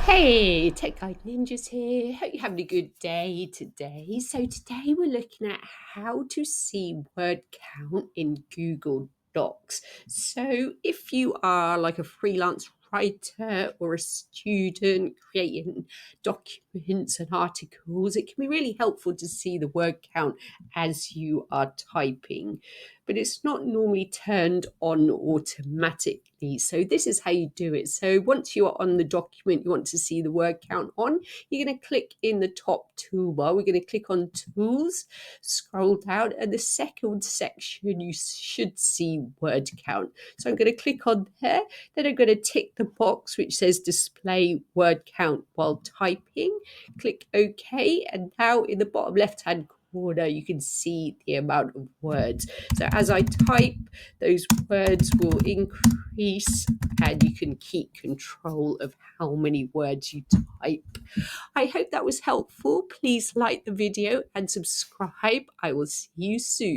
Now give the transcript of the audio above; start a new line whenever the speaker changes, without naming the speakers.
Hey, Tech Guide Ninjas here. Hope you're having a good day today. So today we're looking at how to see word count in Google Docs. So if you are like a freelance writer or a student creating documents and articles, it can be really helpful to see the word count as you are typing. But it's not normally turned on automatically. So this is how you do it. So once you are on the document, you want to see the word count on, you're going to click in the top toolbar. We're going to click on Tools, scroll down, and the second section you should see word count. So I'm going to click on there. Then I'm going to tick the box which says display word count while typing. Click OK, and now in the bottom left-hand corner you can see the amount of words. So as I type, those words will increase and you can keep control of how many words you type. I hope that was helpful. Please like the video and subscribe. I will see you soon.